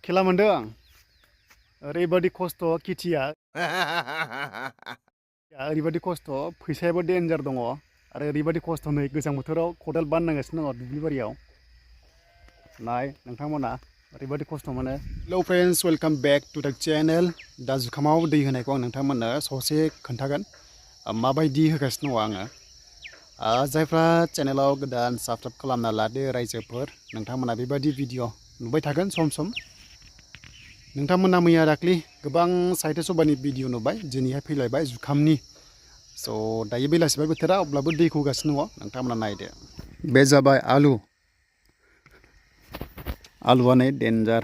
खेला मोनदों आं ओरैबायदि खस्थ' खेथिया ओरैबायदि खस्थ' फैसायाबो डेन्जार दङ आरो ओरैबायदि खस्थ' नै गोजां बोथोराव खदाल बाननांगासिनो दङ दुब्लिबारियाव नाय नोंथांमोना ओरैबायदि खस्थ' मोनो hello friends welcome back to दा चेनेल दा जुखामाव दै होनायखौ आं नोंथांमोननो ससे खोन्थागोन माबायदि होगासिनो दङ आङो जायफ्रा चेनेलाव गोदान साबस्क्राइब खालामना लादो रायजोफोर नोंथांमोना बेबायदि भिडिअ नुबाय थागोन सम सम नोंथांमोना मैया दाख्लि गोबां साहित्य सभानि भिडिअ नुबाय दिनैहाय फैलायबाय जुखामनि स' दायो बेलासिबाय बोथोरा अब्लाबो दैखौ होगासिनो दङ नोंथांमोना नायदो बे जाबाय आलुआनो डेन्जार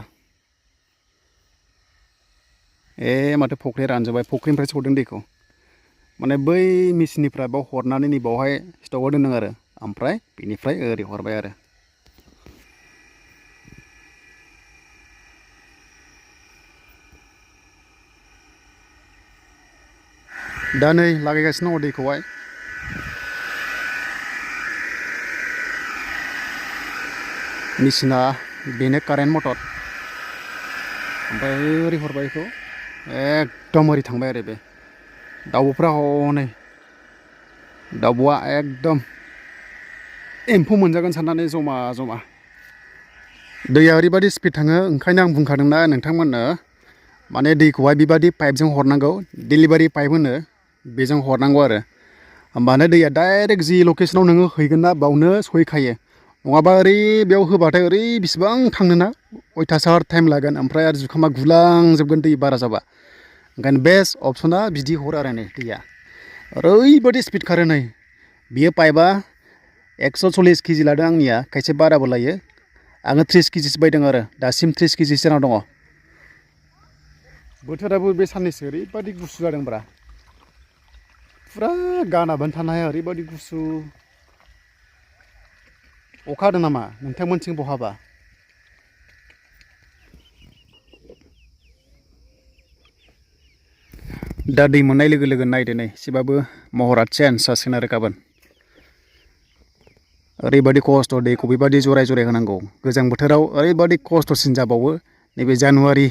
माथो फख्रिया रानजोब्बाय फख्रिनिफ्राय सौदों दैखौ माने बै मेचिननिफ्राय बाव हरनानै नै बावहाय स्टकआव दोनदों आरो ओमफ्राय बेनिफ्राय ओरै हरबाय आरो दा नै लागायगासिनो दङ दैखौहाय मेचिना बेनो कारेन्ट मटर ओमफ्राय ओरै हरबाय बेखौ एकदम ओरै थांबाय आरो बे दाउब'फ्रा हनै दाउब'आ एकदम एम्फौ मोनजागोन साननानै जमा जमा दैया ओरैबायदि स्पिड थाङो ओंखायनो आं बुंखादोंना नोंथांमोननो माने दैखौहाय बेबायदि पाइपजों हरनांगौ डेलिभारि पाइप होनो बेजों हरनांगौ आरो होमबानो दैया डाइरेक्ट जि लकेसनाव नोङो हैगोन ना बावनो सहैखायो नङाबा ओरै बेयाव होबाथाय ओरै बिसिबां थांनोना अयथासार टाइम लागोन ओमफ्राय आरो जुखामा गुलांजोबगोन दै बारा जाबा ओंखायनो बेस्ट अपसना बिदि हर आरो नै दैया ओरैबायदि स्पिड खारो नै बियो पाइपआ 140 केजि लादों आंनिया खायसे बाराबो लायो आङो 30 केजिसो बायदों आरो दासिम 30 केजिसो जाना दङ बोथोराबो बे साननैसो ओरैबायदि गुसु जादोंब्रा फुरा गानाबानो थानो हाया ओरैबायदि गुसु अखा हादों नामा नोंथांमोनथिं बहाबा दा दै मोननाय लोगो लोगो नायदो नै एसेबाबो महरा चेन्ज जासिगोन आरो गाबोन ओरैबायदि खस्थ' दैखौ बेबायदि जराय जराय होनांगौ गोजां बोथोराव ओरैबायदि खस्थ'सिन जाबावो नैबे जानुवारि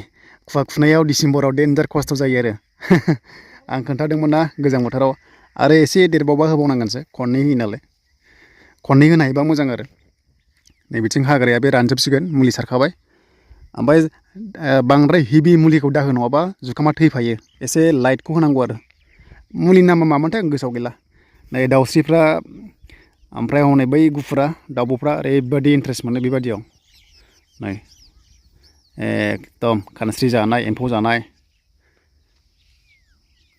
खुवा खुनायाव डिसेम्बराव डेन्जार खस्थ' जायो आरो आं खोन्थादोंमोन ना गोजां बोथोराव आरो एसे देरबावबा होबावनांगोनसो खननै होयो नालाय खननै होनो हायोबा मोजां आरो नैबिथिं हाग्राया बे रानजोबसिगोन मुलि सारखाबाय ओमफ्राय बांद्राय हेभि मुलिखौ दाहो नङाबा जुखामा थैफायो एसे लाइटखौ होनांगौ आरो मुलिनि नामा मामोनथाय आं गोसोआव गैला नै दाउस्रिफ्रा ओमफ्राय हनै बै गुफुरा दाउब'फ्रा ओरैबायदि इन्ट्रेस्ट मोनो बेबायदियाव नै एकदम खानस्रि जानाय एम्फौ जानाय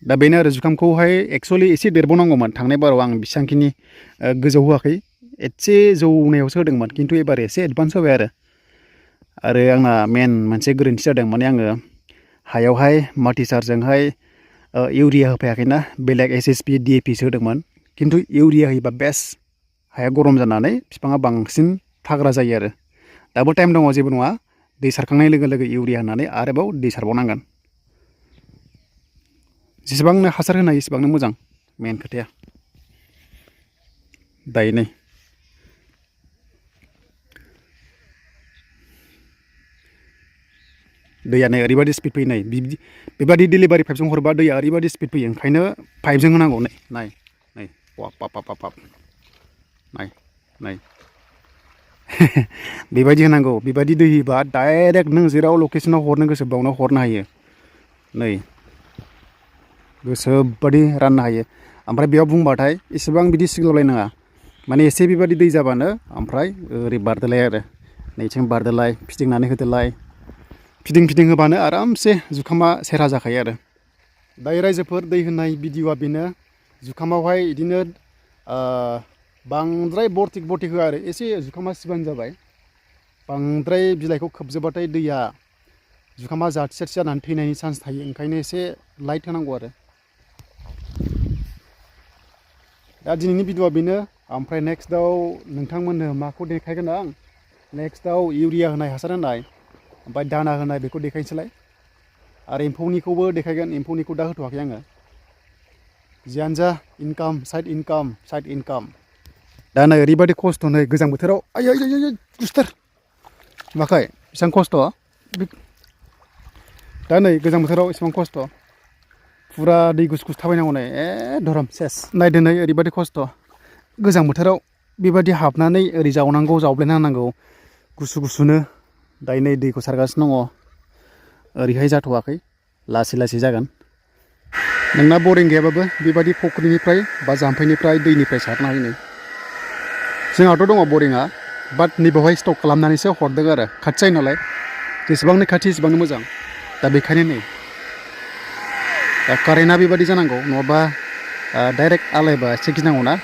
दा बेनो आरो जुखामखौहाय एक्सुवेलि एसे देरबावनांगौमोन थांनाय बाराव आं बेसेबांखिनि गोजौ होआखै एसे जौनायावसो होदोंमोन खिन्थु एबार एसे एडभान्स होबाय आरो आंना मेन मोनसे गोरोन्थि जादों माने आङो हायावहाय माल्टिचारजोंहाय इउरिया होफायाखैना बेलेग SSP DAP सो होदोंमोन खिन्थु इउरिया होयोबा बेस्ट हाया गरम जानानै बिफाङा बांसिन थाग्रा जायो आरो दाबो टाइम दङ जेबो नङा दै सारखांनाय लोगो लोगो इउरिया होनानै आरोबाव दै सारबावनांगोन जेसेबांनो हासार होनो हायो एसेबांनो मोजां मेन खोथाया दायो नै दैया नै ओरैबायदि स्पिड फैयो नै बेबायदि डेलिभारि पाइपजों हरबा दैया ओरैबायदि स्पिड फैयो ओंखायनो पाइपजों होनांगौ नै नाय पाप नाय बेबायदि होनांगौ बेबायदि दै होयोबा डाइरेक्ट नों जेराव लकेसनाव हरनो गोसो बावनो हरनो हायो नै गोसोबादि राननो हायो ओमफ्राय बेयाव बुंबाथाय एसेबां बिदि सिग्लावलायनाङा माने एसे बेबायदि दै जाबानो ओमफ्राय ओरै बारदोलाय आरो नैथिं बारदोलाय फिदिंनानै होदोलाय फिदिं होबानो आरामसे जुखामा सेरा जाखायो आरो दायो रायजोफोर दै होनाय भिडिअ'आ बेनो जुखामावहाय बिदिनो बांद्राय बरटिक होआ आरो एसे जुखामा सिबानो जाबाय बांद्राय बिलाइखौ खोबजोब्बाथाय दैया जुखामा जाथि जानानै थैनायनि चान्स थायो ओंखायनो एसे लाइट होनांगौ आरो दा दिनैनि भिडिअ'आ बेनो ओमफ्राय नेक्स्टआव नोंथांमोननो माखौ देखायगोन आं नेक्स्टआव इउरिया होनाय हासार होनाय ओमफ्राय दाना होनाय बेखौ देखायनोसैलाय आरो एम्फौनिखौबो देखायगोन एम्फौनिखौ दा होथ'वाखै आङो जियानो जा साइड इनकाम दा नै ओरैबायदि खस्थ' नै गोजां बोथोराव आयै गुस्थार नुवाखै बेसेबां खस्थ' दा नै गोजां बोथोराव एसेबां खस्थ' फुरा दै गुसु गुसु थाबायनांगौ नै धरम सेस नायदो नै ओरैबायदि खस्थ' गोजां बोथोराव बेबायदि हाबनानै ओरै जावनांगौ जावब्लायना होनांगौ गुसु गुसुनो दायो नै दैखौ सारगासिनो दङ ओरैहाय जाथ'वाखै लासै लासै जागोन नोंना बरिं गैयाबाबो बेबायदि फुख्रिनिफ्राय बा जाम्फैनिफ्राय दैनिफ्राय सारनो हायो नै जोंहाथ' दङ बरिंआ बाट नैबेवहाय स्टक खालामनानैसो हरदों आरो खाथि जायो नालाय जेसेबांनो खाथि एसेबांनो मोजां दा बेखायनो नै दा कारेन्टआ बेबायदि जानांगौ नङाबा डाइरेक्ट आलायबा एसे गिनांगौ ना